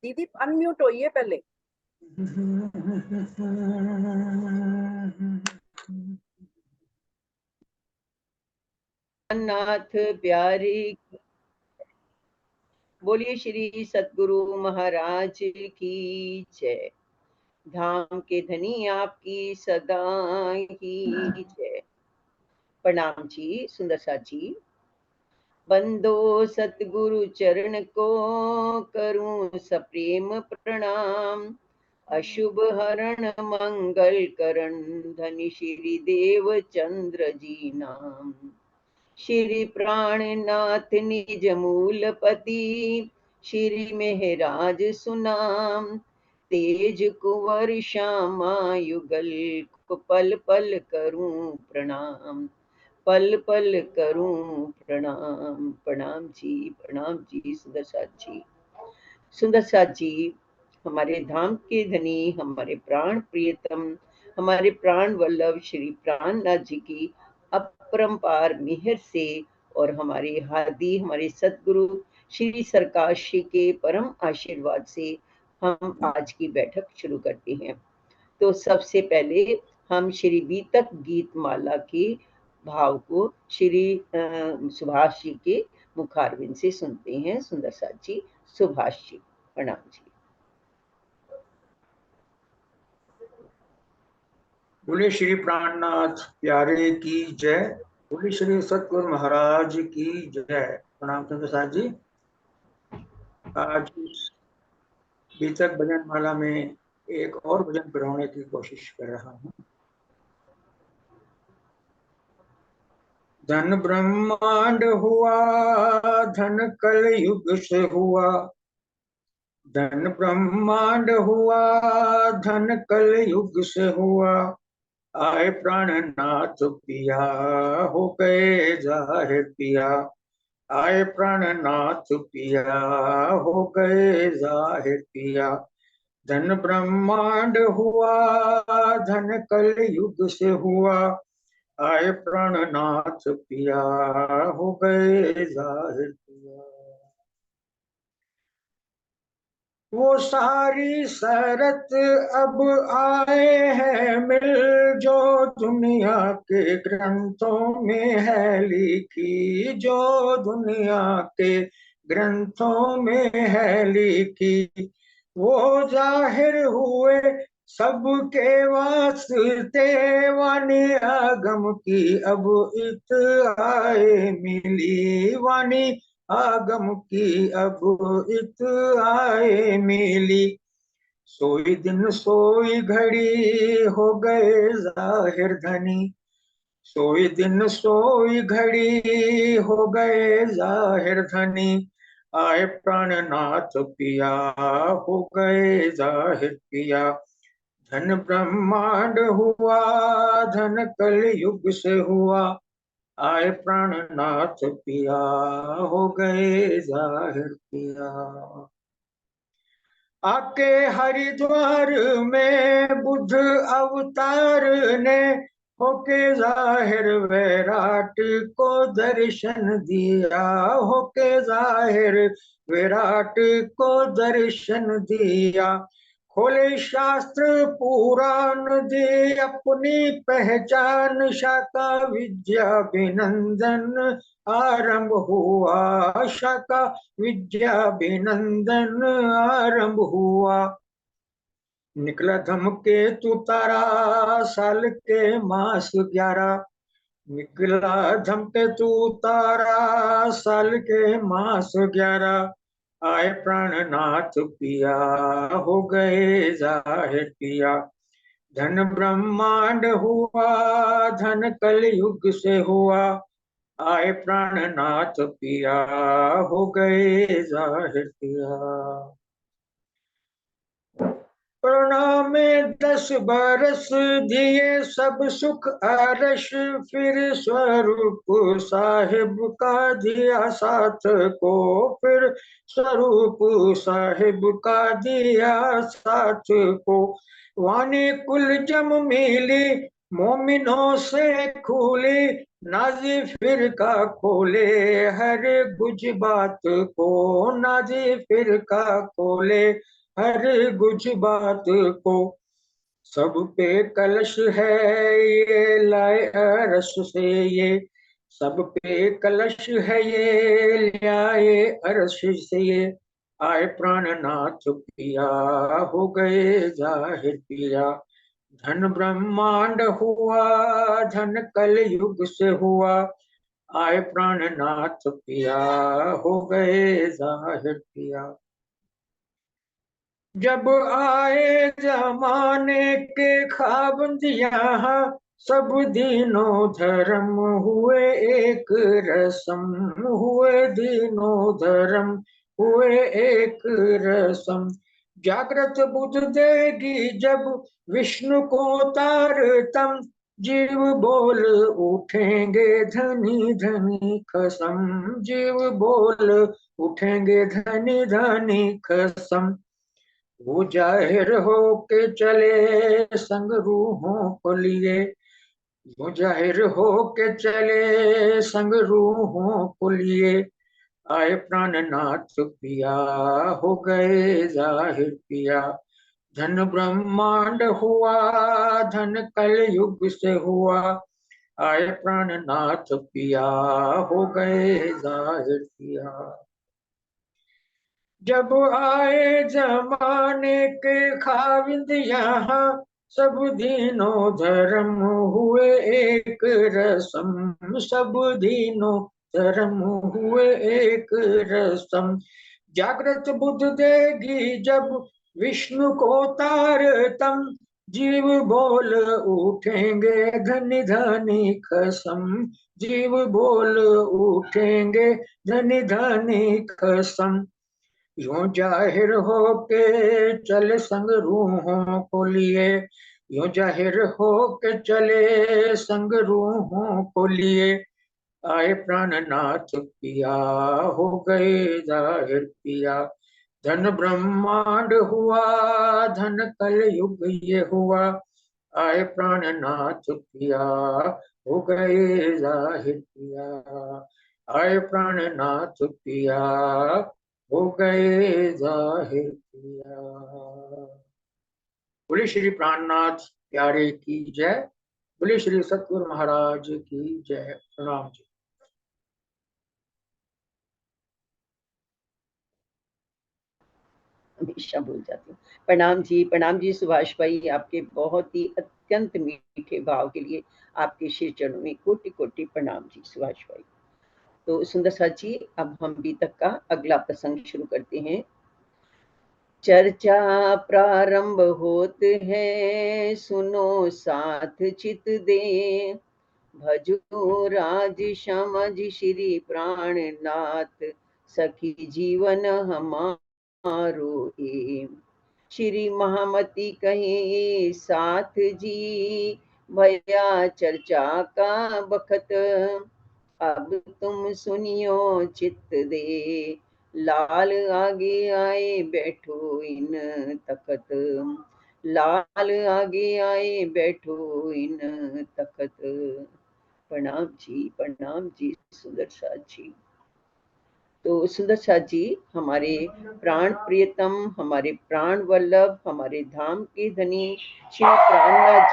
दीदी अनम्यूट होइए पहले। नाथ प्यारी, बोलिए श्री सतगुरु महाराज की जय। धाम के धनी आपकी सदा ही जय। प्रणाम जी सुंदर सा जी। बंदो सतगुरु चरण को करूं सप्रेम प्रणाम। अशुभ हरण मंगल करण धनि श्री देव चंद्र जी नाम। श्री प्राणनाथ निज मूलपति श्री मेहराज सुनाम। तेज कुंवर श्यामा युगल पल पल करूं प्रणाम। पल पल करूं प्रणाम। प्रणाम जी सुंदर साथ जी। सुंदर साथ जी हमारे धाम के धनी, हमारे प्राण प्रियतम, हमारे प्राण वल्लभ श्री प्राणनाथ जी की अपरंपार मेहर से और हमारे हादी हमारे सतगुरु श्री सरकार श्री के परम आशीर्वाद से हम आज की बैठक शुरू करते हैं। तो सबसे पहले हम श्री बीतक गीत माला के भाव को श्री सुभाष जी के मुखारविंद से सुनते हैं। सुंदर साथ जी, सुभाष जी, प्रणाम जी। बोले श्री प्राणनाथ प्यारे की जय। बोले श्री सतगुरु महाराज की जय। प्रणाम चंद्रसाद जी। आज बीतक भजन माला में एक और भजन पढ़ाने की कोशिश कर रहा हूँ। धन ब्रह्मांड हुआ, धन कल युग से हुआ। धन ब्रह्मांड हुआ, धन कल युग से हुआ। आए प्राणनाथ पिया, हो गए जाहिर पिया। आए प्राणनाथ पिया, हो गए जाहिर पिया। धन ब्रह्मांड हुआ, धन कल युग से हुआ। आए प्राणनाथ पिया, हो गए जाहिर पिया। वो सारी शरत अब आए हैं मिल, जो दुनिया के ग्रंथों में है लिखी, जो दुनिया के ग्रंथों में है लिखी। वो जाहिर हुए सबके वास्ते, वाणी आगम की अब इत आए मिली। वाणी आगम की अब इत आए मिली। सोई दिन सोई घड़ी हो गए जाहिर धनी। सोई दिन सोई घड़ी हो गए जाहिर धनी। आए प्राणनाथ पिया, हो गए जाहिर पिया। धन ब्रह्मांड हुआ, धन कल युग से हुआ। आए प्राणनाथ पिया, हो गए जाहिर पिया। आके हरिद्वार में बुद्ध अवतार ने होके जाहिर विराट को दर्शन दिया। होके जाहिर विराट को दर्शन दिया। खोले शास्त्र पुराण दे अपनी पहचान, शाखा विद्याभिनंदन आरंभ हुआ। शाखा विद्याभिनंदन आरंभ हुआ। निकला धमकेतु तारा साल के मास 11। निकला धमकेतु तारा साल के मास 11। आए प्राणनाथ पिया, हो गए जाहिर पिया। धन ब्रह्मांड हुआ, धन कल युग से हुआ। आए प्राणनाथ पिया, हो गए जाहिर पिया। प्रणाम में 10 बरस दिए सब सुख आरश, फिर स्वरूप साहिब का दिया साथ को। फिर स्वरूप साहिब का दिया साथ को। वाणी कुल जम मिली मोमिनों से खुली, नाजी फिर का खोले हर गुज बात को, नाजी फिर का खोले हर गुज बात को। सब पे कलश है ये लाए अरस से ये, सब पे कलश है ये लाए अरस से ये। आए प्राणनाथ पिया हो गए जाहिर पिया, धन ब्रह्मांड हुआ धन कल युग से हुआ। आए प्राणनाथ पिया हो गए जाहिर पिया। जब आए जमाने के खाबंद यहाँ, सब दीनों धर्म हुए एक रस्म, हुए दीनों धर्म हुए एक रस्म। जागृत बुद्ध देगी जब विष्णु को तारतम, जीव बोल उठेंगे धनी धनी कसम, जीव बोल उठेंगे धनी धनी कसम। वो जाहिर हो के चले संग रूहों को लिए, वो जाहिर हो के चले संग रूहों को लिए। आए प्राणनाथ पिया हो गए जाहिर पिया, धन ब्रह्मांड हुआ धन कल युग से हुआ। आए प्राणनाथ पिया हो गए जाहिर पिया। जब आए जमाने के खाविंद यहाँ, सब दीनों धर्म हुए एक रस्म, सब दीनों धर्म हुए एक रस्म। जागृत बुद्ध देगी जब विष्णु को तारतम, जीव बोल उठेंगे धनी धनी कसम, जीव बोल उठेंगे धनी धनी कसम। यूं जाहिर हो के चले संग रूहों को लिए, यूं जाहिर हो के चले संग रूहों को लिए। आए प्राणनाथ पिया हो गए जाहिर पिया, धन ब्रह्मांड हुआ धन कल युग ये हुआ। आए प्राणनाथ पिया हो गए जाहिर पिया, आए प्राणनाथ पिया हो गए जाहिर पिया। बोले श्री प्राणनाथ प्यारे की जय, बोले श्री सतगुरु महाराज की जय। प्रणाम जी। हमेशा भूल जाती हूँ। प्रणाम जी सुभाष भाई, आपके बहुत ही अत्यंत मीठे भाव के लिए आपके श्री चरणों में कोटि कोटि प्रणाम जी सुभाष भाई। तो सुंदर साथ जी, अब हम बी तक का अगला प्रसंग शुरू करते हैं। चर्चा प्रारंभ होत है, सुनो साथ चित दे, भजो राज समझ श्री प्राणनाथ, सखी जीवन हमारो ए। श्री महामती कहे साथ जी, भया चर्चा का बखत, अब तुम सुनियो चित्त दे, लाल आगे आए बैठो इन तखत, लाल आगे आए बैठो इन तखत। प्रणाम जी सुंदर साथ जी। तो सुंदर साथ जी हमारे प्राण प्रियतम, हमारे प्राण वल्लभ, हमारे धाम के धनी श्री प्राणनाथ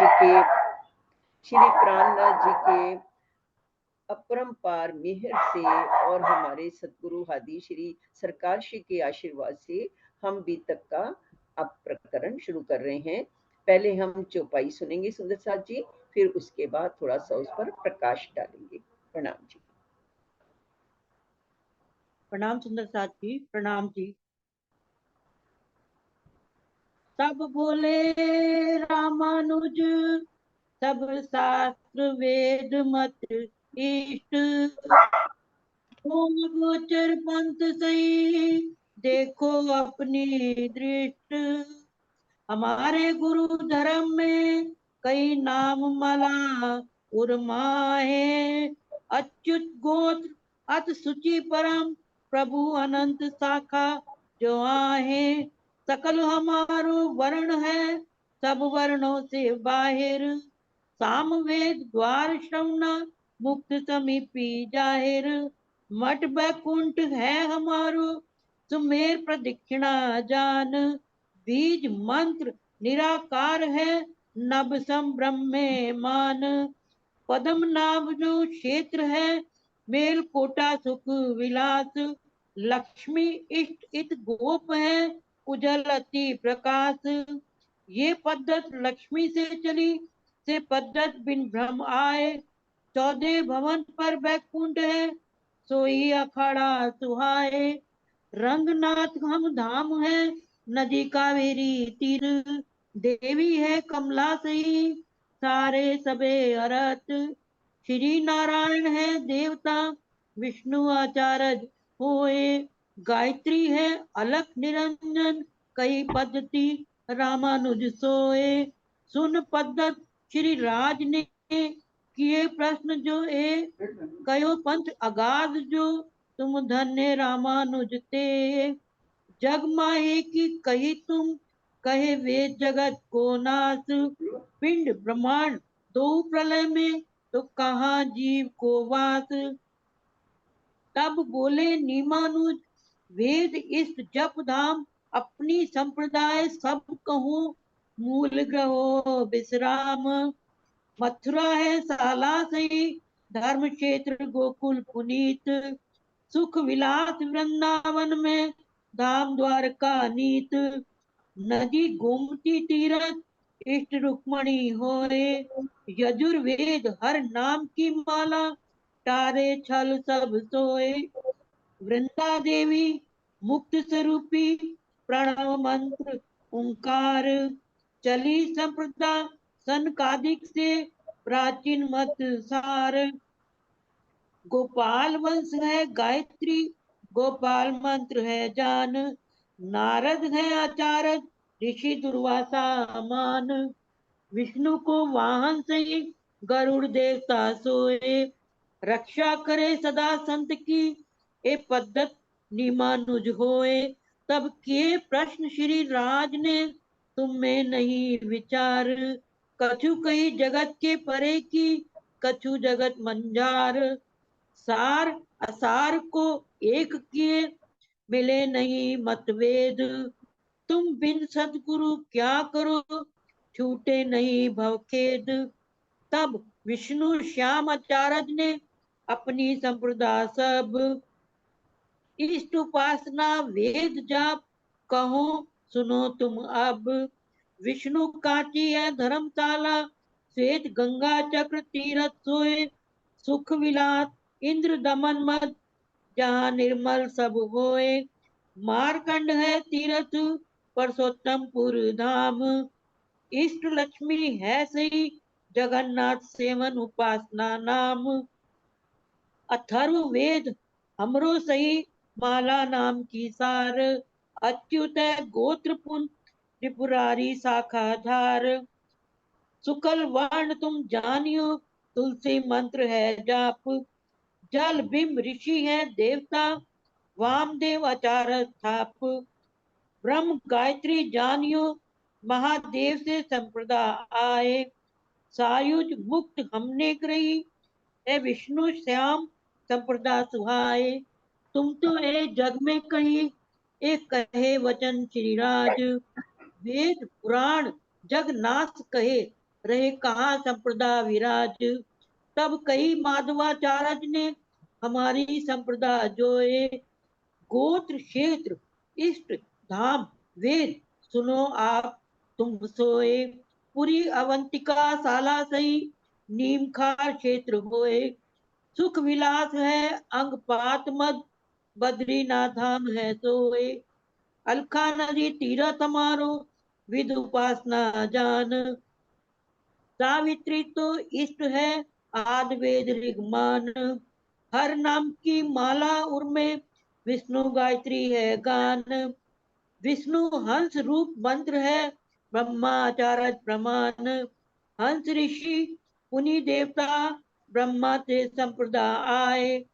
जी के अपरंपार मेहर से और हमारे सतगुरु हादी श्री सरकार श्री के आशीर्वाद से हम बी तक का अब प्रकरण शुरू कर रहे हैं। पहले हम चौपाई सुनेंगे सुंदर साथ जी, फिर उसके बाद थोड़ा सा उस पर प्रकाश डालेंगे। प्रणाम जी। प्रणाम सुंदर साथ जी, प्रणाम जी। सब बोले रामानुज, सब शास्त्र वेद मत इष्ट, गोचर पंथ सही देखो अपनी दृष्ट, हमारे गुरु धर्म में कई नाम मला उर्माए, अच्युत गोत्र अत सुचि परम प्रभु अनंत शाखा जो आहे, सकल हमारो वर्ण है सब वर्णों से बाहिर, साम वेद द्वार श्रवण मुक्त समीपी जाहिर। मठ बैकुंठ है हमारो, सुमेर प्रदक्षिणा जान। बीज मंत्र निराकार है, नभ संभ्रम में मान। पद्म नाभ जो क्षेत्र है, मेल कोटा सुख विलास। लक्ष्मी इष्ट इत गोप है, उजल अति प्रकाश। ये पद्धत लक्ष्मी से चली, से पद्धत बिन भ्रम आए। 14 भवन पर बैकुंठ है, सोई अखाड़ा सुहाए। रंगनाथ हम धाम है, नदी कावेरी तीर। देवी है कमला सही, सारे सबे अरत। श्री नारायण है देवता, विष्णु आचार्य होए। गायत्री है अलख निरंजन, कई पद्धति रामानुज सोए। सुन पद्धत श्री राज ने, किए प्रश्न जो ए। कयो पंथ अगाध जो, तुम धन्य रामानुज ते। जग माहे की कही तुम, कहे वेद जगत को नाश। पिंड ब्रह्मांड दो प्रलय में, तो कहाँ जीव को वास। तब बोले नीमानुज, वेद इष्ट जप धाम। अपनी संप्रदाय सब कहूँ, मूल ग्रहो विश्राम। मथुरा है साला सही, धर्म क्षेत्र गोकुल पुनीत। सुख विलास वृंदावन में, धाम द्वारका नीत। नदी गोमती तीरथ, इष्ट रुक्मणी होए। यजुर्वेद हर नाम की माला, तारे छल सब सोए। वृंदा देवी मुक्त स्वरूपी, प्रणव मंत्र ओंकार। चली संप्रदा सनकादिक से, प्राचीन मत सार। गोपाल वंश है गायत्री, गोपाल मंत्र है जान। नारद है आचार्य, ऋषि दुर्वासा मान। विष्णु को वाहन से, गरुड़ देवता सोए। रक्षा करे सदा संत की, ए पद्धत निमानुज होए। तब किए प्रश्न श्री राज ने, तुम में नहीं विचार। कछु कही जगत के परे की, कछु जगत मंजार। सार असार को एक किए, मिले नहीं मतवेद। तुम बिन सतगुरु क्या करो, छूटे नहीं भवखेद। तब विष्णु श्याम आचार्य ने, अपनी संप्रदा सब। इष्ट उपासना वेद जाप, कहो सुनो तुम अब। विष्णु काची है धर्मशाला, श्वेत गंगा चक्र तीरथ सोए। सुख विलास इंद्र दमन मद, जहाँ निर्मल सब होए। मारकंड है तीरथ, परसोत्तमपुर धाम। इष्ट लक्ष्मी है सही, जगन्नाथ सेवन उपासना नाम। अथर्व वेद हमरो सही, माला नाम की सार। अच्युत गोत्र पुन, त्रिपुरारी शाखा धार। शुक्ल वर्ण तुम जानियो, तुलसी मंत्र है जाप। जल बिंब ऋषि है देवता, वामदेव आचार्य थाप। ब्रह्म गायत्री जानियो, महादेव से संप्रदा आए। सायुज मुक्त हमने करी, है विष्णु श्याम संप्रदा सुहाए। तुम तो ए जग में कही, एक कहे वचन श्रीराज। वेद पुराण जग नाथ कहे, रहे कहाँ संप्रदा विराज। तब कई माधवाचार्य ने, हमारी संप्रदा जोए। गोत्र क्षेत्र इष्ट धाम वेद, सुनो आप तुम सोए। पुरी अवंतिका साला सही, नीम खार क्षेत्र होए। सुख विलास है अंगपात मद, बद्रीनाथ धाम है सोए। अलखा नदी तीरथ हमारो, विद उपासना जान। सावित्री तो इष्ट है, आद वेद ऋग्मान। हर नाम की माला उर्मे, विष्णु गायत्री है गान। विष्णु हंस रूप मंत्र है, ब्रह्माचार्य प्रमाण। हंस ऋषि पुनि देवता, ब्रह्मा से संप्रदा आए।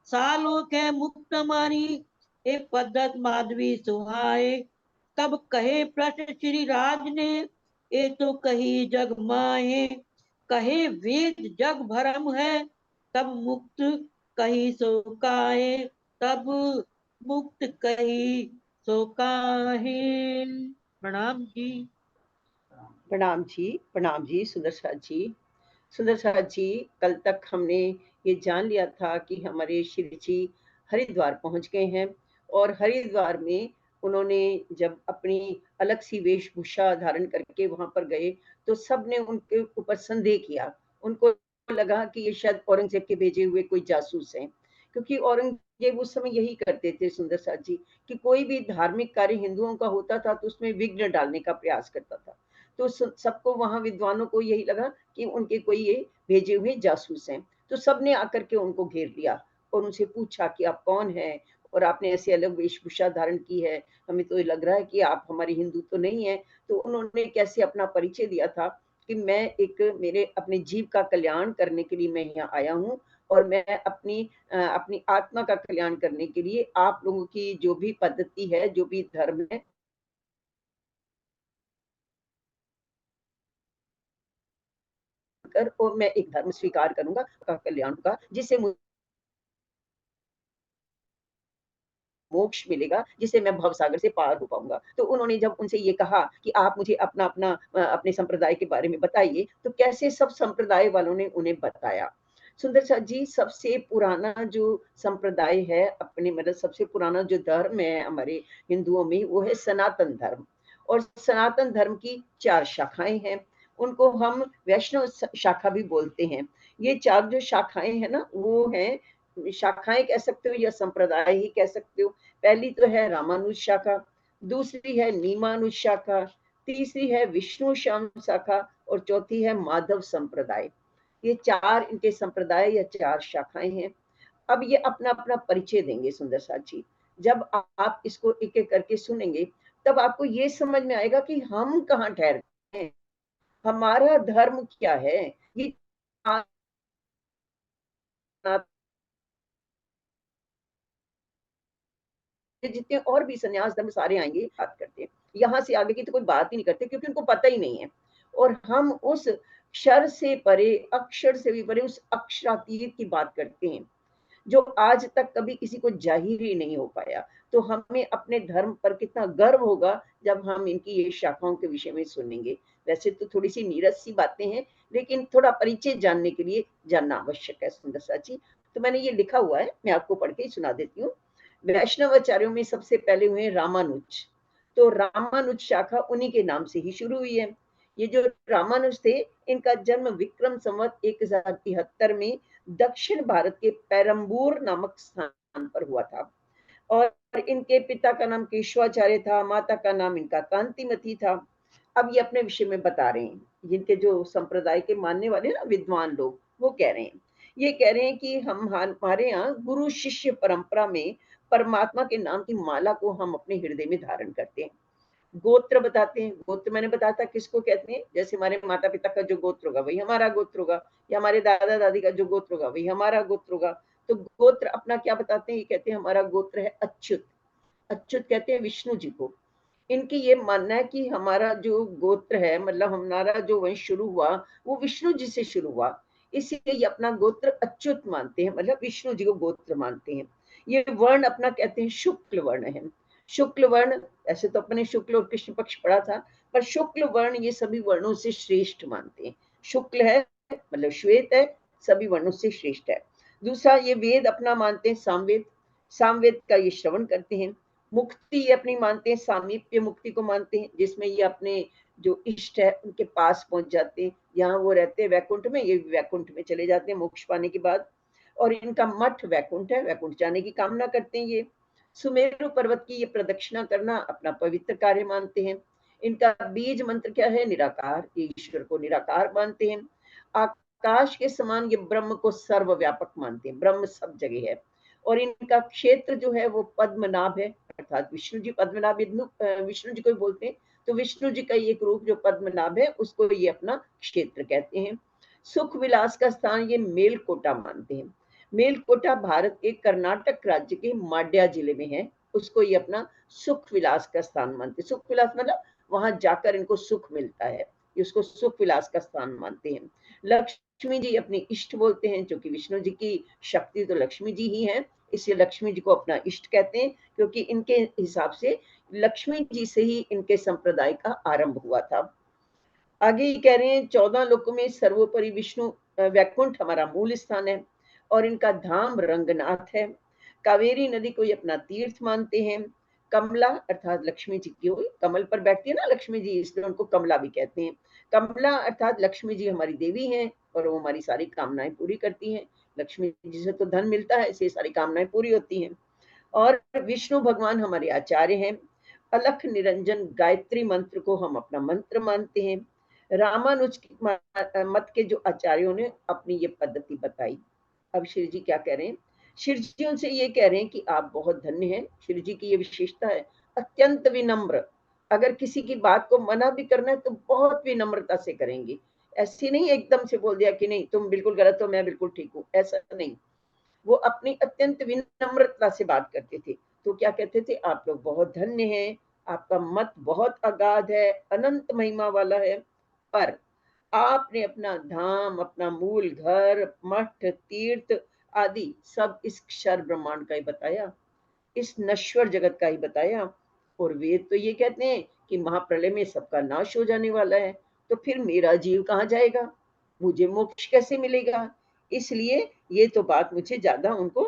सालोक है मुक्त मारी, एक पद्धत माधवी सुहाए। तब कहे प्रश्न श्री राज ने, ए तो कही जग माहे। कहे वेद जग भरम है, तब मुक्त कही सो काहे, तब मुक्त कही सो काहे। प्रणाम जी। प्रणाम जी सुंदर साथ जी। सुंदर साथ जी, कल तक हमने ये जान लिया था कि हमारे श्री जी हरिद्वार पहुंच गए हैं, और हरिद्वार में उन्होंने जब अपनी अलग सी वेशभूषा धारण करके वहां पर गए तो सबने उनके ऊपर संदेह किया। उनको लगा कि ये शायद औरंगजेब के भेजे हुए कोई जासूस हैं, क्योंकि औरंगजेब उस समय यही करते थे सुंदर साथ जी कि कोई भी धार्मिक कार्य हिंदुओं का होता था तो उसमें विघ्न डालने का प्रयास करता था। तो सबको वहां विद्वानों को यही लगा कि उनके कोई ये भेजे हुए जासूस हैं। तो सबने आकर के उनको घेर लिया और उनसे पूछा कि आप कौन हैं और आपने ऐसे अलग वेशभूषा धारण की है, हमें तो ये लग रहा है कि आप हमारे हिंदू तो नहीं है। तो उन्होंने कैसे अपना परिचय दिया था कि मैं एक मेरे अपने जीव का कल्याण करने के लिए मैं यहाँ आया हूँ, और मैं अपनी आत्मा का कल्याण करने के लिए आप लोगों की जो भी पद्धति है, जो भी धर्म है, कर और मैं एक धर्म स्वीकार करूंगा का कल्याण का, जिससे मोक्ष मिलेगा, जिससे मैं भवसागर से पार हो पाऊंगा। तो उन्होंने जब उनसे ये कहा कि आप मुझे अपना अपना अपने संप्रदाय के बारे में बताइए, तो कैसे सब संप्रदाय वालों ने उन्हें बताया। सुंदर साथ जी, सबसे पुराना जो संप्रदाय है अपने, मतलब सबसे पुराना जो धर्म है हमारे हिंदुओं में, वो है सनातन धर्म। और सनातन धर्म की 4 शाखाएं हैं, उनको हम वैष्णव शाखा भी बोलते हैं। ये 4 जो शाखाएं हैं ना, वो हैं, शाखाएं कह सकते हो या संप्रदाय ही कह सकते हो। पहली तो है रामानुज शाखा, दूसरी है नीमानुज शाखा, तीसरी है विष्णु श्याम शाखा, और चौथी है माधव संप्रदाय। ये 4 इनके संप्रदाय या 4 शाखाएं हैं। अब ये अपना अपना परिचय देंगे सुंदर साथ जी। जब आप इसको एक एक करके सुनेंगे तब आपको ये समझ में आएगा कि हम कहाँ ठहरते हैं, हमारा धर्म क्या है। ये जितने और भी संन्यास धर्म सारे आएंगे बात करते हैं, यहाँ से आगे की तो कोई बात ही नहीं करते, क्योंकि उनको पता ही नहीं है। और हम उस क्षर से परे, अक्षर से भी परे, उस अक्षरातीत की बात करते हैं जो आज तक कभी किसी को जाहिर ही नहीं हो पाया। तो हमें अपने धर्म पर कितना गर्व होगा जब हम इनकी ये शाखाओं के विषय में सुनेंगे। वैसे तो थोड़ी सी नीरस सी बातें हैं, लेकिन थोड़ा परिचय जानने के लिए जानना आवश्यक है सुंदर साची। तो मैंने ये लिखा हुआ है, मैं आपको पढ़ के सुना देती हूँ। वैष्णवाचार्यों में सबसे पहले हुए रामानुज। तो रामानुज शाखा उन्हीं के नाम से ही शुरू हुई है। ये जो रामानुज थे, इनका जन्म विक्रम संवत 1073 में दक्षिण भारत के पेरम्बूर नामक स्थान पर हुआ था। और इनके पिता का नाम केशवाचार्य था, माता का नाम इनका कांतिमती था। अब ये अपने विषय में बता रहे हैं, जिनके जो संप्रदाय के मानने वाले ना विद्वान लोग, वो कह रहे हैं, ये कह रहे हैं कि हमारे यहाँ गुरु शिष्य परंपरा में परमात्मा के नाम की माला को हम अपने हृदय में धारण करते हैं। गोत्र बताते हैं, गोत्र मैंने बताया था किसको कहते हैं, जैसे हमारे माता पिता का जो गोत्र होगा वही हमारा गोत्र होगा, या हमारे दादा दादी का जो गोत्र होगा वही हमारा गोत्र होगा। तो गोत्र अपना क्या बताते हैं, ये कहते हैं हमारा गोत्र है अच्युत। अच्युत कहते हैं विष्णु जी को। इनकी ये मानना है कि हमारा जो गोत्र है, मतलब हमारा जो वंश शुरू हुआ वो विष्णु जी से शुरू हुआ, इसीलिए ये अपना गोत्र अच्युत मानते हैं, मतलब विष्णु जी को गोत्र मानते हैं। ये वर्ण अपना कहते हैं शुक्ल वर्ण है। शुक्ल वर्ण, ऐसे तो अपने शुक्ल और कृष्ण पक्ष पढ़ा था, पर शुक्ल वर्ण ये सभी वर्णों से श्रेष्ठ मानते हैं। शुक्ल है मतलब श्वेत है, सभी वर्णों से श्रेष्ठ है। दूसरा, ये वेद अपना मानते हैं सामवेद, सामवेद का ये श्रवण करते हैं। मुक्ति ये अपनी मानते हैं, सामीप्य मुक्ति को मानते हैं, जिसमें ये अपने जो इष्ट है उनके पास पहुंच जाते हैं। यहाँ वो रहते हैं वैकुंठ में, ये वैकुंठ में चले जाते हैं मोक्ष पाने के बाद। और इनका मठ वैकुंठ है, वैकुंठ जाने की कामना करते हैं ये। सुमेरु पर्वत की ये प्रदक्षिणा करना अपना पवित्र कार्य मानते हैं। इनका बीज मंत्र क्या है, निराकार, ये ईश्वर को निराकार मानते हैं। आकाश के समान ये ब्रह्म को सर्वव्यापक मानते हैं, ब्रह्म सब जगह है। और इनका क्षेत्र जो है वो पद्मनाभ है, अर्थात विष्णु जी पद्मनाभ विष्णु जी को बोलते हैं, तो विष्णु जी का एक रूप जो पद्मनाभ है उसको ये अपना क्षेत्र कहते हैं। सुख विलास का स्थान ये मेलकोटा मानते हैं। मेलकोटा भारत के कर्नाटक राज्य के माड्या जिले में है, उसको ये अपना सुख विलास का स्थान मानते हैं। सुख विलास मतलब वहां जाकर इनको सुख मिलता है, इसको सुख विलास का स्थान मानते हैं। लक्ष्मी जी अपनी इष्ट बोलते हैं, जो कि विष्णु जी की शक्ति तो लक्ष्मी जी ही हैं, इसलिए लक्ष्मी जी को अपना इष्ट कहते हैं, क्योंकि इनके हिसाब से लक्ष्मी जी से ही इनके संप्रदाय का आरंभ हुआ था। आगे ये कह रहे हैं 14 लोकों में सर्वोपरि विष्णु वैकुंठ हमारा मूल स्थान है और इनका धाम रंगनाथ है। कावेरी नदी को ये अपना तीर्थ मानते हैं। कमला अर्थात लक्ष्मी जी की हुई, कमल पर बैठती है ना लक्ष्मी जी, इसलिए उनको कमला भी कहते हैं। कमला अर्थात लक्ष्मी जी हमारी देवी हैं और वो हमारी सारी कामनाएं पूरी करती हैं। लक्ष्मी जी से तो धन मिलता है, इससे सारी कामनाएं पूरी होती हैं। और विष्णु भगवान हमारे आचार्य हैं। अलख निरंजन गायत्री मंत्र को हम अपना मंत्र मानते हैं। रामानुज मत के जो आचार्यों ने अपनी ये पद्धति बताई। अब श्री जी क्या कह रहे हैं? श्री जी उनसे ये कह रहे हैं कि आप बहुत धन्य हैं। श्री जी की ये विशेषता है, अत्यंत विनम्र। अगर किसी की बात को मना भी करना है तो बहुत विनम्रता से करेंगे। ऐसे नहीं एकदम से बोल दिया कि नहीं तुम बिल्कुल गलत हो, मैं बिल्कुल ठीक हूँ, ऐसा नहीं। वो अपनी अत्यंत विनम्रता से बात करते थे। तो क्या कहते थे? आप लोग बहुत धन्य हैं, आपका मत बहुत अगाध है, अनंत महिमा वाला है, पर आपने अपना धाम, अपना मूल घर, मठ, तीर्थ आदि सब इस क्षर ब्रह्मांड का ही बताया, इस नश्वर जगत का ही बताया। और वेद तो ये कहते हैं कि महाप्रलय में सबका नाश हो जाने वाला है, तो फिर मेरा जीव कहाँ जाएगा? मुझे मोक्ष कैसे मिलेगा? इसलिए ये तो बात मुझे ज्यादा उनको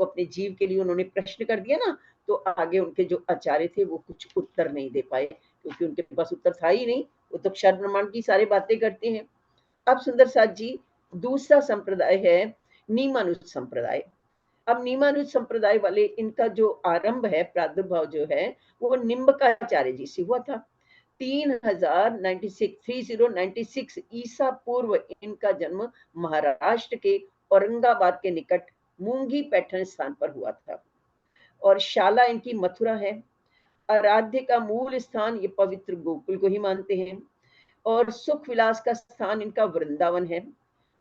अपने जीव के लिए उन्होंने प्रश्न कर दिया ना, तो आगे उनके जो आचार्य थे वो कुछ उत्तर नहीं दे पाए, क्योंकि उनके पास उत्तर था ही नहीं। वो तो क्षर ब्रह्मांड की सारी बातें करते हैं। अब सुंदर साथ जी, दूसरा संप्रदाय है नीमानुज संप्रदाय। अब नीमानुज संप्रदाय वाले, इनका जो आरंभ है, प्रादुर्भाव जो है, वो निम्बकाचार्य जी से हुआ था। 3096 ईसा पूर्व इनका जन्म महाराष्ट्र के औरंगाबाद के निकट मूंगी पैठण स्थान पर हुआ था और शाला इनकी मथुरा है। आराध्य का मूल स्थान ये पवित्र गोकुल को ही मानते हैं और सुख विलास का स्थान इनका वृंदावन है।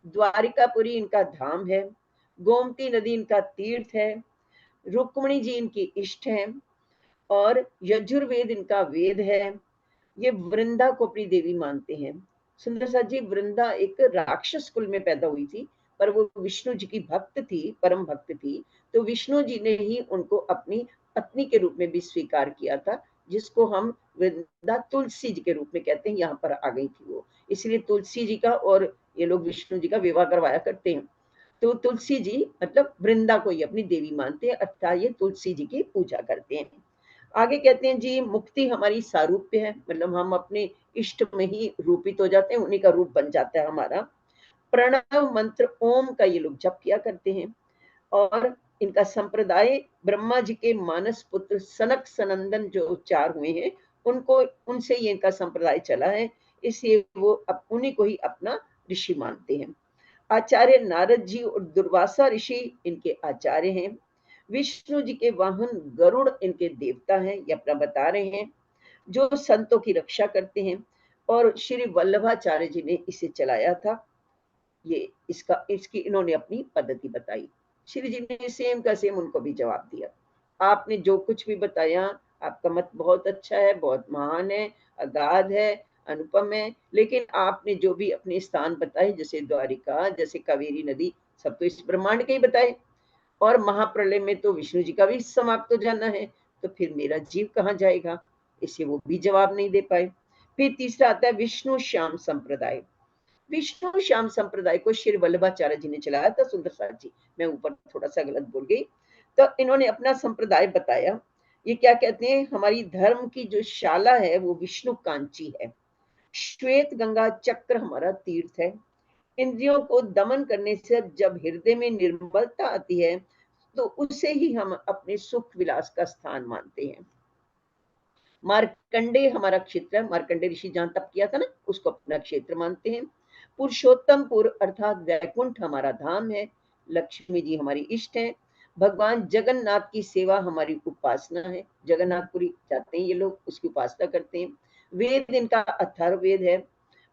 द्वारिकापुरी इनका धाम है। गोमती नदी इनका तीर्थ है। रुक्मणी जी इनकी इष्ट है और यजुर्वेद इनका वेद है। ये वृंदा को अपनी देवी मानते हैं। सुंदर साथ जी, वृंदा एक राक्षस कुल में पैदा हुई थी, पर वो विष्णु जी की भक्त थी, परम भक्त थी, तो विष्णु जी ने ही उनको अपनी पत्नी के रूप में भी स्वीकार किया था, जिसको हम वृंदा तुलसी जी के रूप में कहते हैं। यहाँ पर आ गई थी वो, इसलिए तुलसी जी का और ये लोग विष्णु जी का विवाह करवाया करते हैं। तो तुलसी जी मतलब वृंदा को ही अपनी देवी मानते हैं, अर्थात ये तुलसी जी की पूजा करते हैं। आगे कहते हैं जी, मुक्ति हमारी सारूप्य है, मतलब हम अपने इष्ट में ही रूपित हो जाते हैं, उन्हीं का रूप बन जाता है हमारा। प्रणव मंत्र ओम का ये लोग जप किया करते हैं और इनका संप्रदाय ब्रह्मा जी के मानस पुत्र सनक सनंदन जो उच्चार हुए हैं, उनको उनसे ये इनका संप्रदाय चला है, इसलिए वो उन्हीं को ही अपना ऋषि मानते हैं। आचार्य नारद जी और दुर्वासा ऋषि इनके आचार्य हैं। विष्णु जी के वाहन गरुड़ इनके देवता हैं, ये अपना बता रहे हैं, जो संतों की रक्षा करते हैं। और श्री वल्लभाचार्य जी ने इसे चलाया था। ये इसकी इन्होंने अपनी पद्धति बताई। श्री जी ने सेम का सेम उनको भी जवाब दिया। आपने जो कुछ भी बताया, आपका मत बहुत अच्छा है, बहुत महान है, अगाध है, अनुपम है, लेकिन आपने जो भी अपने स्थान बताए, जैसे द्वारिका, जैसे कावेरी नदी, सब तो इस ब्रह्मांड के ही बताए। और महाप्रलय में तो विष्णु जी का भी समाप्त हो जाना है, तो फिर मेरा जीव कहाँ जाएगा? इसे वो भी जवाब नहीं दे पाए। फिर तीसरा आता है विष्णु श्याम संप्रदाय। विष्णु श्याम संप्रदाय को श्री वल्लभाचार्य जी ने चलाया था। सुंदर साथ जी, मैं ऊपर थोड़ा सा गलत बोल गई। तो इन्होंने अपना संप्रदाय बताया। ये क्या कहते हैं? हमारी धर्म की जो शाला है वो विष्णु कांची है। श्वेत गंगा चक्र हमारा तीर्थ है। इंद्रियों को दमन करने से जब हृदय में निर्मलता आती है, तो उसे ही हम अपने सुख विलास का स्थान मानते हैं। मार्कंडे हमारा क्षेत्र है। मार्कंडे ऋषि जहां तप किया था ना, उसको अपना क्षेत्र मानते हैं। पुरुषोत्तमपुर अर्थात वैकुंठ हमारा धाम है। लक्ष्मी जी हमारी इष्ट है। भगवान जगन्नाथ की सेवा हमारी उपासना है। जगन्नाथपुरी जाते हैं ये लोग, उसकी उपासना करते हैं। वेद इनका अथर्ववेद है।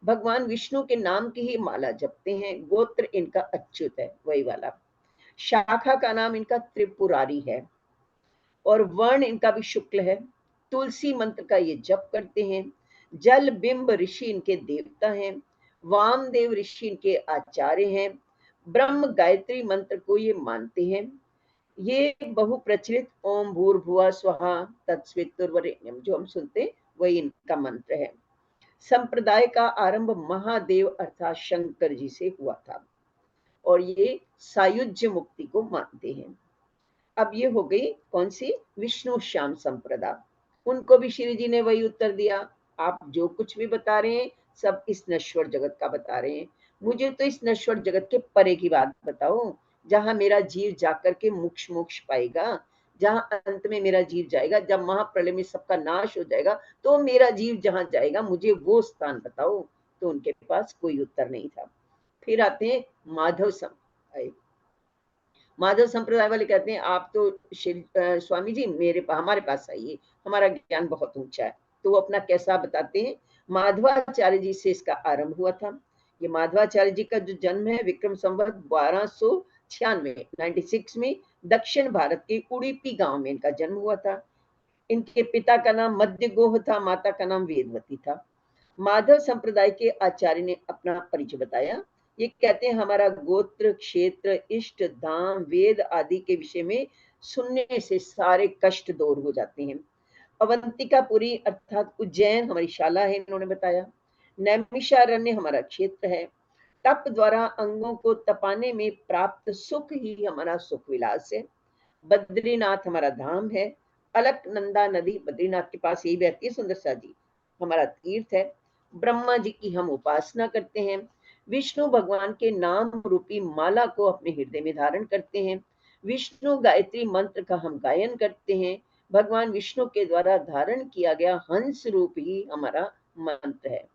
भगवान विष्णु के नाम की ही माला जपते हैं। गोत्र इनका अच्युत है, वही वाला। शाखा का नाम इनका त्रिपुरारी है और वर्ण इनका भी शुक्ल है। तुलसी मंत्र का ये जप करते हैं। जल बिंब ऋषि इनके देवता हैं। वामदेव ऋषि इनके आचार्य हैं। ब्रह्म गायत्री मंत्र को ये मानते हैं। ये बहुप्रचलित ओम भूर्भुवः स्वहा तत्सवितुर्वरेण्यम जो हम सुनते हैं वही इनका मंत्र है। संप्रदाय का आरंभ महादेव अर्थात शंकर जी से हुआ था और ये सायुज्य मुक्ति को मानते हैं। अब ये हो गई कौन सी? विष्णु श्याम संप्रदाय। उनको भी श्री जी ने वही उत्तर दिया, आप जो कुछ भी बता रहे हैं सब इस नश्वर जगत का बता रहे हैं, मुझे तो इस नश्वर जगत के परे की बात बताओ, जहां मेरा जीव जाकर के मोक्ष मोक्ष पाएगा, जहां अंत में मेरा जीव जाएगा, जब महाप्रलय में सबका नाश हो जाएगा तो मेरा जीव जहां जाएगा, मुझे वो स्थान बताओ। तो उनके पास कोई उत्तर नहीं था। फिर आते हैं माधव संप्रदाय वाले कहते हैं आप तो स्वामी जी हमारे पास आइए, हमारा ज्ञान बहुत ऊंचा है। तो वो अपना कैसा बताते हैं। माधवाचार्य जी से इसका आरंभ हुआ था। ये माधवाचार्य जी का जो जन्म है विक्रम संवत 1296 में दक्षिण भारत के उड़ीपी गांव में इनका जन्म हुआ था। इनके पिता का नाम मध्य गोह था, माता का नाम वेदवती था। माधव संप्रदाय के आचार्य ने अपना परिचय बताया। ये कहते हैं हमारा गोत्र, क्षेत्र, इष्ट, धाम, वेद आदि के विषय में सुनने से सारे कष्ट दूर हो जाते हैं। अवंतिकापुरी अर्थात उज्जैन हमारी शाला है, इन्होंने बताया। नैमिषारण्य हमारा क्षेत्र है। तप द्वारा अंगों को तपाने में प्राप्त सुख ही हमारा सुख विलास है। बद्रीनाथ हमारा धाम है। अलकनंदा नदी बद्रीनाथ के पास यही बहती है सुंदर सा जी, हमारा तीर्थ है। ब्रह्मा जी की हम उपासना करते हैं। विष्णु भगवान के नाम रूपी माला को अपने हृदय में धारण करते हैं। विष्णु गायत्री मंत्र का हम गायन करते हैं। भगवान विष्णु के द्वारा धारण किया गया हंस रूप ही हमारा मंत्र है।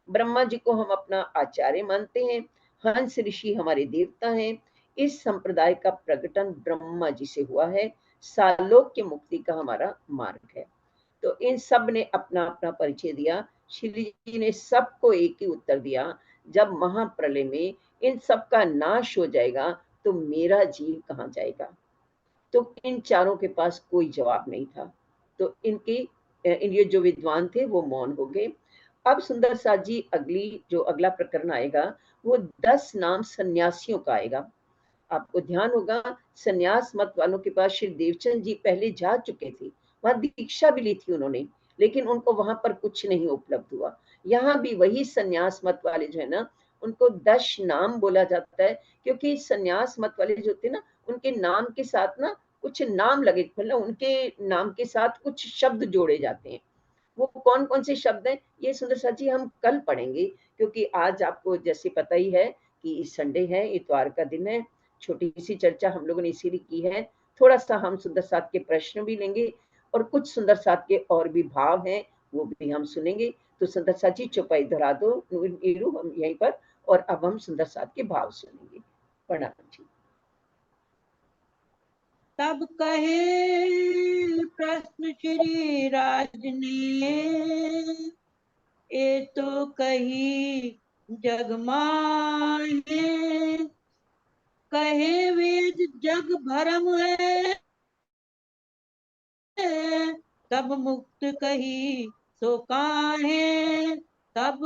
ब्रह्मा जी को हम अपना आचार्य मानते हैं। हंस ऋषि हमारे देवता हैं। इस संप्रदाय का प्रकटन ब्रह्मा जी से हुआ है। सालोक्य मुक्ति का हमारा मार्ग है। तो इन सब ने अपना अपना परिचय दिया। श्री जी ने सबको एक ही उत्तर दिया, जब महाप्रलय में इन सब का नाश हो जाएगा तो मेरा जीव कहाँ जाएगा। तो इन चारों के पास कोई जवाब नहीं था। तो ये जो विद्वान थे वो मौन हो गए। अब सुंदर साथ जी अगला प्रकरण आएगा वो 10 नाम सन्यासियों का आएगा। आपको ध्यान होगा सन्यास मत वालों के पास श्री देवचंद जी पहले जा चुके थे, वहां दीक्षा भी ली थी उन्होंने, लेकिन उनको वहां पर कुछ नहीं उपलब्ध हुआ। यहाँ भी वही सन्यास मत वाले जो है ना, उनको 10 नाम बोला जाता है, क्योंकि सन्यास मत वाले जो होते हैं ना, उनके नाम के साथ ना कुछ नाम लगे, मतलब उनके नाम के साथ कुछ शब्द जोड़े जाते हैं। वो कौन कौन से शब्द हैं ये सुंदर सा जी हम कल पढ़ेंगे, क्योंकि आज आपको जैसे पता ही है कि संडे है, इतवार का दिन है। छोटी सी चर्चा हम लोगों ने इसीलिए की है। थोड़ा सा हम सुंदर साथ के प्रश्न भी लेंगे और कुछ सुंदर साथ के और भी भाव हैं वो भी हम सुनेंगे। तो सुंदर साथ जी चौपाई दोहरा दो नीरू हम यहीं पर, और अब हम सुंदर साथ के भाव सुनेंगे। प्रणाम जी। तब कहे प्रश्न श्री राज ने, ए तो कही जग माहे, कहे वेद जग भरम है, तब मुक्त कही सो काहे, तब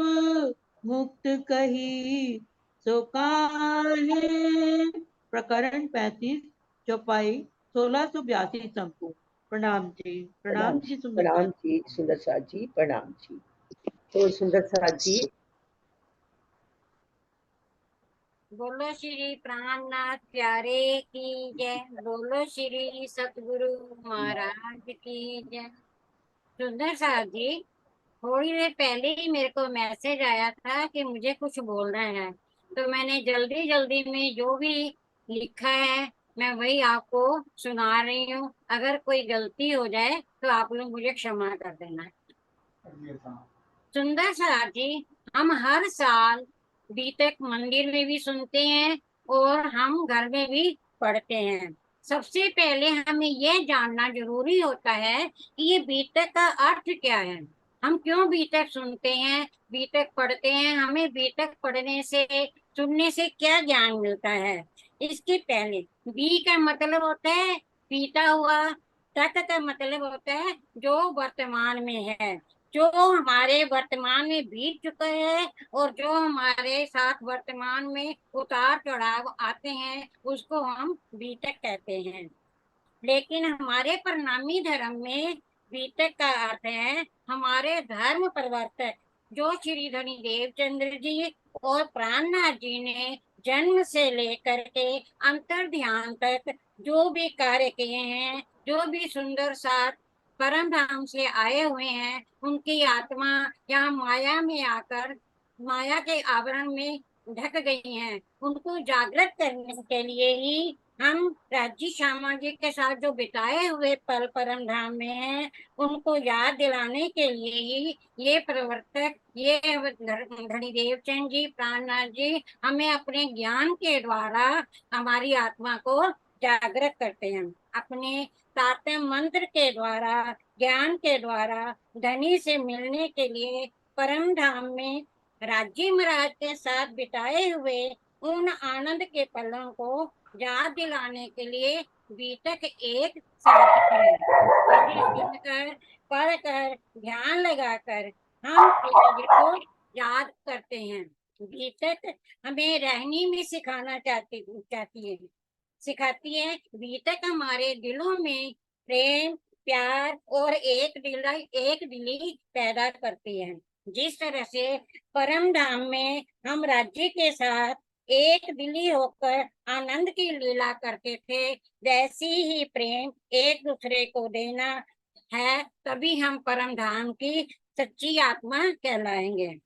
मुक्त कही सो काहे। प्रकरण 35 चौपाई 1682 संपूर्ण। प्रणाम जी। प्रणाम जी सुंदर प्रणाम जी सुंदर साथ जी। प्रणाम जी। तो सुंदर साथ जी बोलो श्री प्राणनाथ प्यारे की जय। बोलो श्री सतगुरु महाराज की जय। सुंदर साहब जी, थोड़ी देर पहले ही मेरे को मैसेज आया था कि मुझे कुछ बोलना है, तो मैंने जल्दी जल्दी में जो भी लिखा है मैं वही आपको सुना रही हूँ। अगर कोई गलती हो जाए तो आप लोग मुझे क्षमा कर देना। सुंदर साहब जी, हम हर साल बीतक मंदिर में भी सुनते हैं और हम घर में भी पढ़ते हैं। सबसे पहले हमें यह जानना जरूरी होता है कि ये बीतक का अर्थ क्या है। हम क्यों बीतक सुनते हैं, बीतक पढ़ते हैं, हमें बीतक पढ़ने से सुनने से क्या ज्ञान मिलता है। इसके पहले बी का मतलब होता है बीता हुआ, तक का मतलब होता है जो वर्तमान में है, जो हमारे वर्तमान में बीत चुका है और जो हमारे साथ वर्तमान में उतार चढ़ाव आते हैं उसको हम बीतक कहते हैं। लेकिन हमारे परिणामी धर्म में बीतक का अर्थ है हमारे धर्म प्रवर्तक जो श्री धनी देवचंद्र जी और प्राणनाथ जी ने जन्म से लेकर के अंतर ध्यान तक जो भी कार्य किए हैं, जो भी सुंदर साथ परम धाम से आए हुए हैं, उनकी आत्मा यहाँ माया में आकर माया के आवरण में ढक गई हैं। उनको जागृत करने के लिए ही हम राज्य श्यामा जी के साथ जो बिताए हुए पल परम धाम में हैं, उनको याद दिलाने के लिए ही ये प्रवर्तक, ये धनी देवचंद जी, प्राणनाथ जी हमें अपने ज्ञान के द्वारा हमारी आत्मा को जागृत करते हैं। अपने तारतम्य मंत्र के द्वारा, ज्ञान के द्वारा धनी से मिलने के लिए परम धाम में राज्य महाराज के साथ बिताए हुए उन आनंद के पलों को याद दिलाने के लिए बीतक एक साधन है। इसे सुनकर, पढ़कर, ध्यान लगाकर हम पिताजी को याद करते हैं। बीतक हमें रहनी में सिखाती है। बीतक हमारे दिलों में प्रेम, प्यार और एक दिली पैदा करती है। जिस तरह से परम धाम में हम राज्य के साथ एक दिली होकर आनंद की लीला करते थे, वैसी ही प्रेम एक दूसरे को देना है, तभी हम परम धाम की सच्ची आत्मा कहलाएंगे।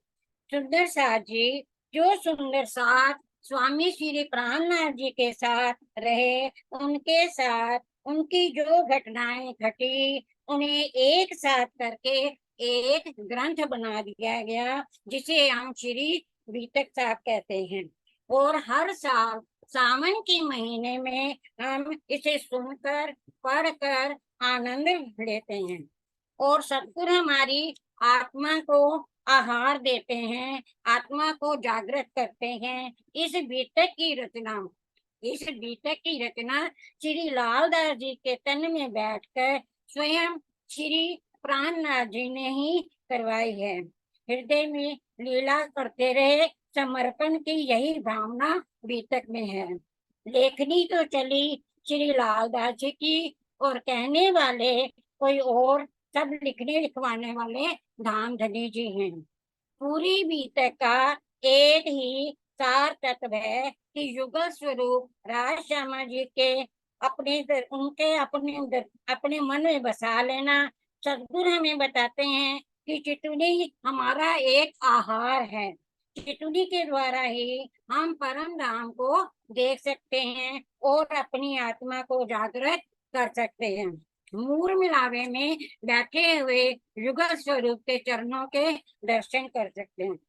सुंदर साथ जी जो सुंदर साथ स्वामी श्री प्राणनाथ जी के साथ रहे, उनके साथ उनकी जो घटनाएं घटी उन्हें एक साथ करके एक ग्रंथ बना दिया गया, जिसे हम श्री बीतक साहब कहते हैं। और हर साल सावन के महीने में हम इसे सुनकर, पढ़कर आनंद लेते हैं और सतगुरु हमारी आत्मा को आहार देते हैं, आत्मा को जागृत करते हैं। इस बीतक की रचना श्री लालदास जी के तन में बैठकर स्वयं श्री प्राणनाथ जी ने ही करवाई है। हृदय में लीला करते रहे समर्पण की यही भावना बीतक में है। लेखनी तो चली श्री लालदास जी की और कहने वाले कोई और, सब लिखने लिखवाने वाले धाम धनी जी हैं। पूरी बीतक का एक ही सार तत्व है कि युगल स्वरूप राज श्यामा जी के अपने मन में बसा लेना। सदगुरु हमें बताते हैं कि चितुनी हमारा एक आहार है। चितुनी के द्वारा ही हम परम धाम को देख सकते हैं और अपनी आत्मा को जागृत कर सकते हैं। मूल मिलावे में बैठे हुए युगल स्वरूप के चरणों के दर्शन कर सकते हैं।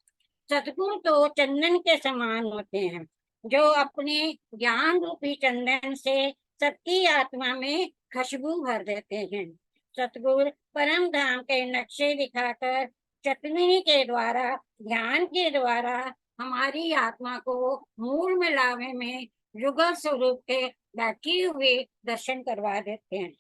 सतगुरु तो चंदन के समान होते हैं, जो अपने ज्ञान रूपी चंदन से सबकी आत्मा में खुशबू भर देते हैं। सतगुरु परम धाम के नक्शे दिखाकर चतुनी के द्वारा, ध्यान के द्वारा हमारी आत्मा को मूल मिलावे में युगल स्वरूप के बैठी हुए दर्शन करवा देते हैं।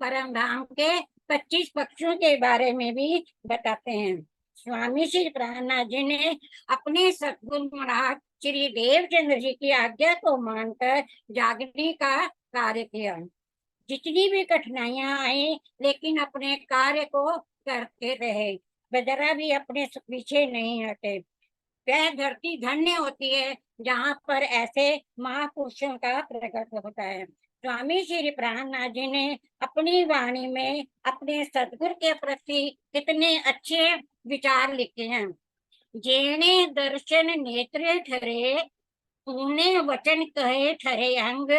परम धाम के 25 पक्षों के बारे में भी बताते हैं। स्वामी श्री प्राणनाथ जी ने अपने सतगुरु महाराज श्री देवचंद्र जी की आज्ञा को मानकर जागने का कार्य किया। जितनी भी कठिनाइयां आई, लेकिन अपने कार्य को करते रहे, जरा भी अपने पीछे नहीं हटे। वह धरती धन्य होती है जहाँ पर ऐसे महापुरुषों का प्रकट होता है। स्वामी श्री प्राणनाथ जी ने अपनी वाणी में अपने सतगुरु के प्रति कितने अच्छे विचार लिखे हैं। जेने दर्शन नेत्र ठरे, ऊने वचन कहे ठरे अंग,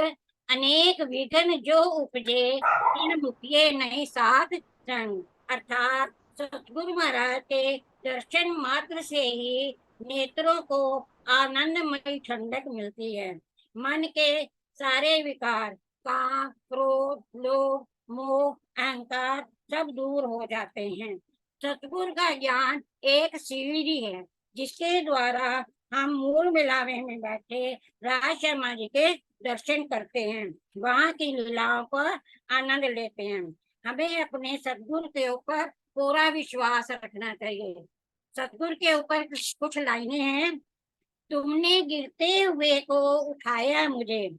अनेक विघ्न जो उपजे, तीन मुखिए नहीं साध संग। अर्थात सतगुरु महाराज के दर्शन मात्र से ही नेत्रों को आनंदमय ठंडक मिलती है। मन के सारे विकार, काम, क्रोध, लोभ, मोह, अहंकार सब दूर हो जाते हैं। सतगुरु का ज्ञान एक सीढ़ी है जिसके द्वारा हम मूल मिलावे में बैठे राज शर्मा जी के दर्शन करते हैं, वहाँ की लीलाओं पर आनंद लेते हैं। हमें अपने सतगुरु के ऊपर पूरा विश्वास रखना चाहिए। सतगुरु के ऊपर कुछ लाइनें हैं। तुमने गिरते हुए को उठाया मुझे,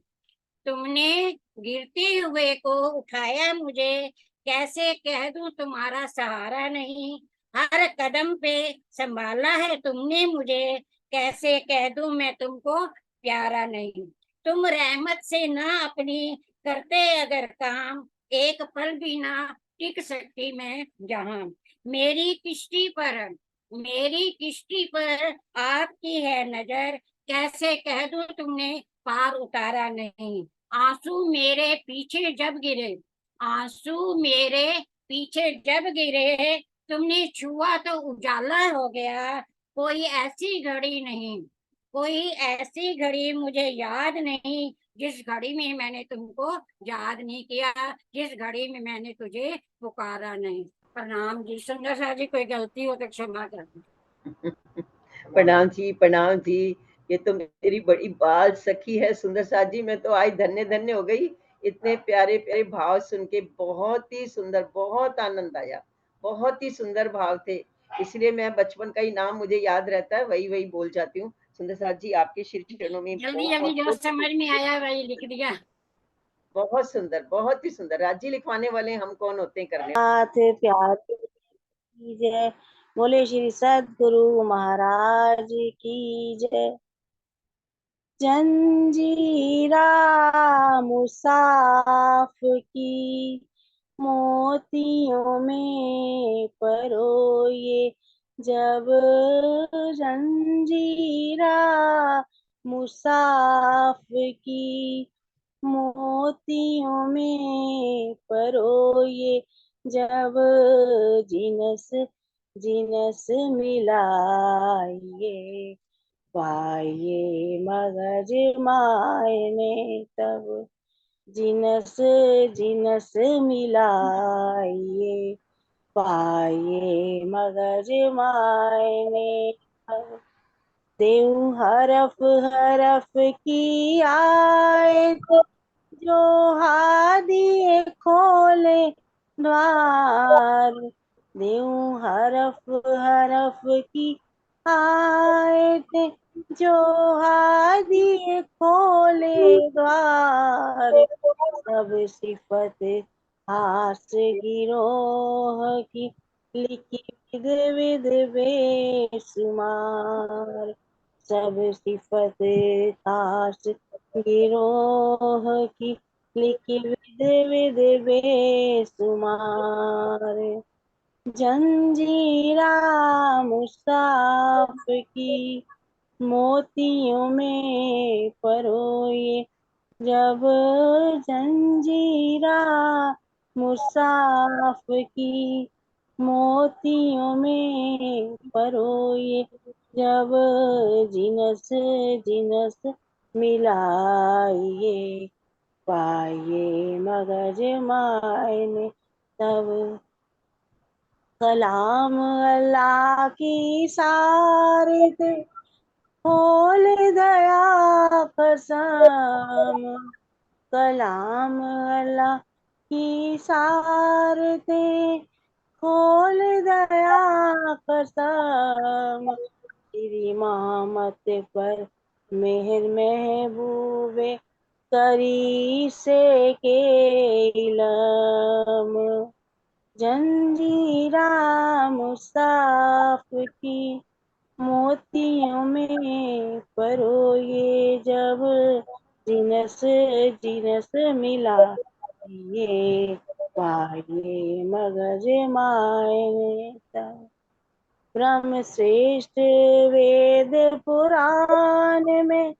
तुमने गिरते हुए को उठाया मुझे, कैसे कह दूं तुम्हारा सहारा नहीं। हर कदम पे संभाला है तुमने मुझे, कैसे कह दूं मैं तुमको प्यारा नहीं। तुम रहमत से ना अपनी करते अगर काम, एक पल भी ना टिक सकती मैं जहां। मेरी किश्ती पर, मेरी किश्ती पर आपकी है नजर, कैसे कह दूं तुमने पार उतारा नहीं। आंसू मेरे पीछे जब गिरे, आंसू मेरे पीछे जब गिरे, तुमने छुआ तो उजाला हो गया। कोई ऐसी घड़ी नहीं, कोई ऐसी घड़ी मुझे याद नहीं, जिस घड़ी में मैंने तुमको याद नहीं किया, जिस घड़ी में मैंने तुझे पुकारा नहीं। प्रणाम जी। सुंदर सा जी, कोई गलती हो तो क्षमा कर दो। प्रणाम जी, प्रणाम जी। ये तो मेरी बड़ी बाल सखी है सुंदर साथ जी। मैं तो आज धन्य धन्य हो गई, इतने प्यारे प्यारे भाव सुन के। बहुत ही सुंदर, बहुत आनंद आया, बहुत ही सुंदर भाव थे। इसलिए मैं बचपन का ही नाम मुझे याद रहता है, वही वही बोल जाती हूँ। सुंदर साथ जी, आपके श्री चरणों में जल्दी जल्दी जो बहुत समझ में आया वही लिख दिया। बहुत सुंदर, बहुत ही सुंदर। राज्य लिखवाने वाले हम कौन होते हैं करने। नाथ प्यारे की जय, बोले श्री सद्गुरु महाराज की जय। जंजीरा मुसाफ की मोतियों में परोए, जब जंजीरा मुसाफ की मोतियों में परोए, जब जिनस जिनस मिलाइए, पाइए मगज मायने तब जिनस जिनस मिलाइए, पाइए मगज मायने तब। देव हरफ हरफ की आए तो जो हादिए खोले द्वार, देव हरफ हरफ की आए थे जो हादिए खोले द्वार, सब सिफत हास गिरोह की लिखी विध विध बेसुमार, सब सिफत हास गिरोह की लिखी विध विध बेसुमार, जंजीरा मुसाफ की मोतियों में परोए, जब जंजीरा मुसाफ की मोतियों में परोए, जब जिनस जिनस मिलाइए, पाइए मगज मायने तब। कलाम अल्लाह की सारे थे, खोल दया कसम, कलाम अल्लाह की सारते खोल दया कसम, तेरी मामत पर मेहर महबूबे करी से के इलम, जंजीरा मुसाफ की मोतियों में परोए, जब जिनस जिनस मिला ये, पाए मगज मायने तब। ब्रह्म श्रेष्ठ वेद पुराण में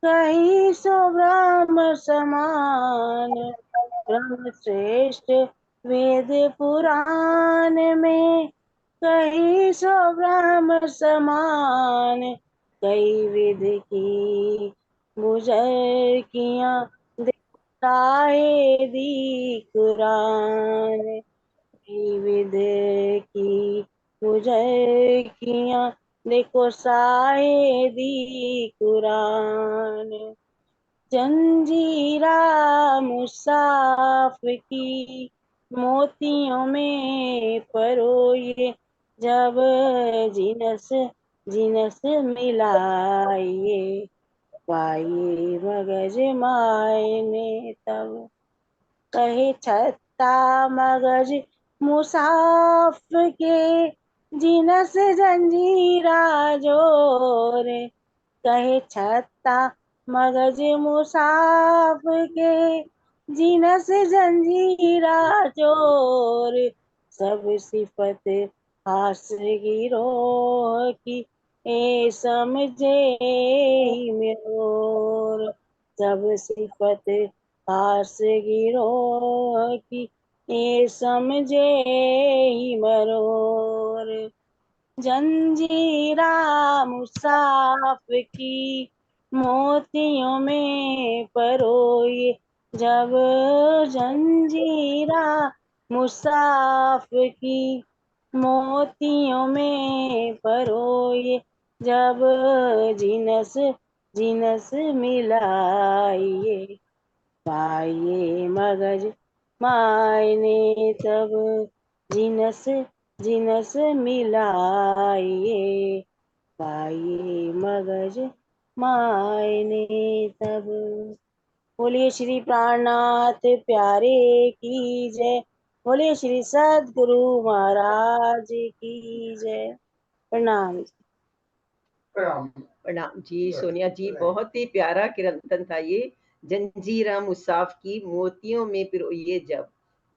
कहीं सो ब्रह्म समान, ब्रह्म श्रेष्ठ वेद पुराण में कहीं सो ब्रह्म समान, कई विध की गुजर किया दिखाए दी कुरान, कई विध की गुजर किया देखो साए दी कुरान, जंजीरा मुसाफ की मोतियों में परोइए जब जिनस जिनस मिलाइए, पाइए मगज मायने तब। कहे छत्ता मगज मुसाफ के, जिनस जंजीरा जोरे। कहे छत्ता मगज मुसाफ के, जिनस जंजीरा जोर। सब सिफत हास गिरोह की, ए समझे ही मोर। सब सिफत हास गिरोह की, ए समझे ही मरोर। जंजीरा मुसाफ की, मोतियों में परोए जब। जंजीरा मुसाफ की, मोतियों में परोए जब। जिनस जिनस मिलाइए, पाइए मगज मायने तब। जिनस जिनस मिलाइए, पाइए मगज मायने तब। बोलिए श्री प्राणनाथ प्यारे की जय। बोलिए श्री सद्गुरु महाराज की जय। प्रणाम। प्रणाम जी सोनिया जी, बहुत ही प्यारा कीर्तन था ये। जंजीरा मुसाफ की, मोतियों में पिरोइए जब,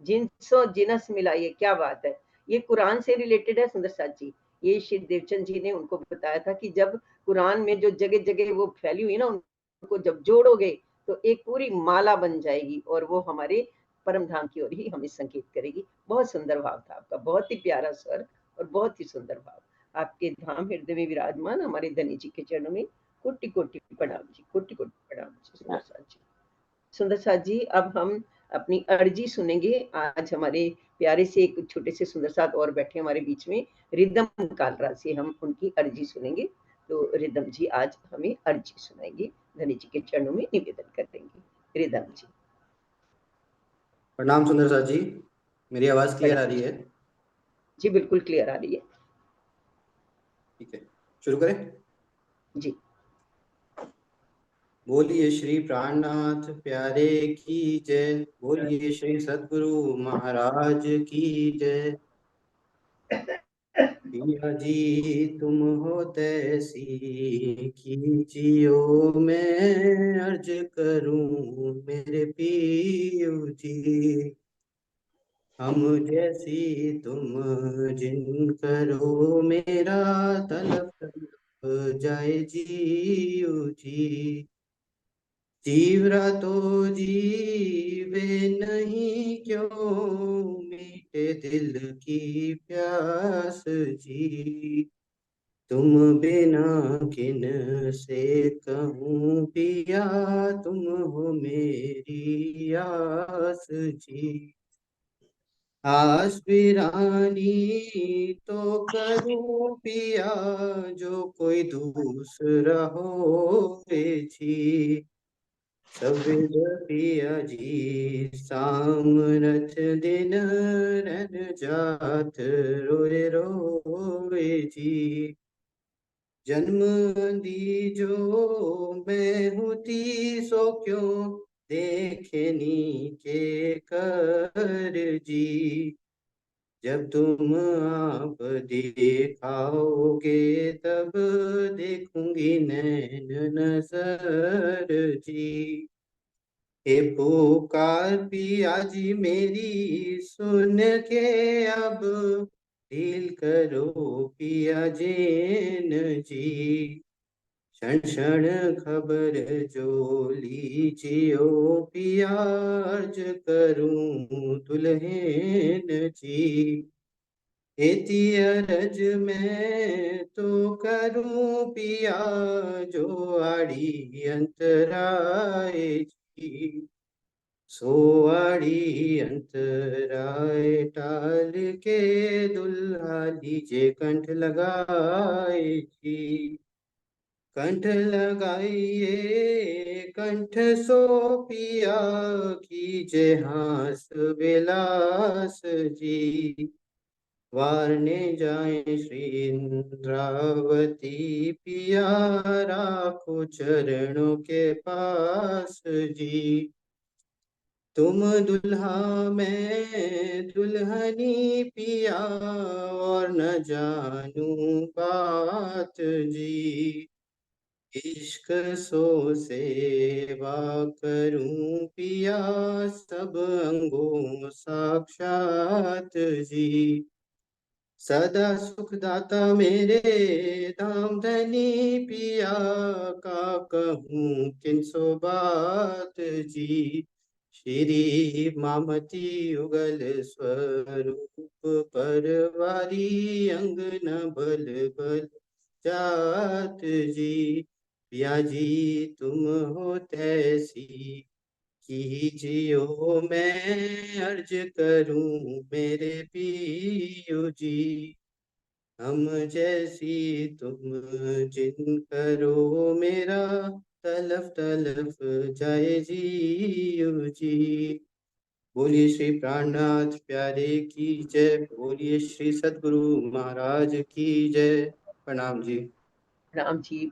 जिनसो जिनस मिलाइए। क्या बात है, ये कुरान से रिलेटेड है सुंदर साथ जी। ये श्री देवचंद जी ने उनको बताया था कि जब कुरान में जो जगह जगह वो फैली हुई ना, उनको जब जोड़ोगे तो एक पूरी माला बन जाएगी और वो हमारे परम धाम की ओर ही हमें संकेत करेगी। बहुत सुंदर भाव था आपका, बहुत ही प्यारा स्वर और बहुत ही सुंदर भाव। आपके धाम हृदय में विराजमान हमारे धनी जी के चरणों में कोटि कोटि प्रणाम जी, कोटि कोटि प्रणाम जी सुंदर साथ जी। सुंदर साथ जी, अब हम अपनी अर्जी सुनेंगे। आज हमारे प्यारे से एक छोटे से सुंदर साथ और बैठे हमारे बीच में, रिदम कालरा से हम उनकी अर्जी सुनेंगे। तो रिदम जी आज हमें अर्जी सुनाएंगे, धनी जी के चरणों में निवेदन कर देंगे। रिदम जी। प्रणाम सुंदर साथ जी, मेरी आवाज क्लियर आ रही है? जी बिल्कुल क्लियर आ रही है। ठीक है, शुरू करें जी। बोलिए श्री प्राणनाथ प्यारे की जय। बोलिए श्री सद्गुरु महाराज की जय। पिया जी तुम हो तैसी कीजियो, मैं अर्ज करूं मेरे पियो जी। हम जैसी तुम जिन करो, मेरा तलब तलब जाए जियो जी। जीवरा तो जीवे नहीं, क्यों मीठे दिल की प्यास जी। तुम बिना किन से कहूँ पिया, तुम हो मेरी आस जी। आस पिरानी तो करूं पिया, जो कोई दूसरा हो जी। सबिद पिया जी सामरथ दिन, रन जात रोए रोए जी। जन्म दीजो मैं होती, सो क्यों देखे नीचे कर जी। जब तुम आप दिखाओगे, तब देखूंगी नैन नजर जी। हे पुकार पिया जी मेरी सुन के, अब ढील करो पिया जैन जी। क्षण क्षण खबर जो लीजियो पिया, अर्ज करूं दुल्हन जी। एती अरज मैं तो करूं पिया, जो आड़ी अंतराए जी। सो आड़ी अंतराए टाल के, दुल्हा लीजे कंठ लगाए जी। कंठ लगाइए कंठ सो पिया कीजे हास विलास जी। वारने जाए श्री इंद्रावती पिया राखो चरणों के पास जी। तुम दुल्हा मैं दुल्हनी पिया और न जानू बात जी। इश्क सो सेवा करूं पिया सब अंगों साक्षात जी। सदा सुखदाता मेरे धाम धनी पिया का कहूँ किन सो बात जी। श्री मामती युगल स्वरूप परवारी अंग न बल बल जात जी। पिया जी तुम हो तैसी कीजियो मैं अर्ज करूं मेरे पियो जी। हम जैसी तुम जिन करो मेरा तलफ तलफ जाए जियो जी। बोलिए श्री प्राणनाथ प्यारे की जय। बोलिए श्री सद्गुरु महाराज की जय। प्रणाम जी। प्रणाम जी।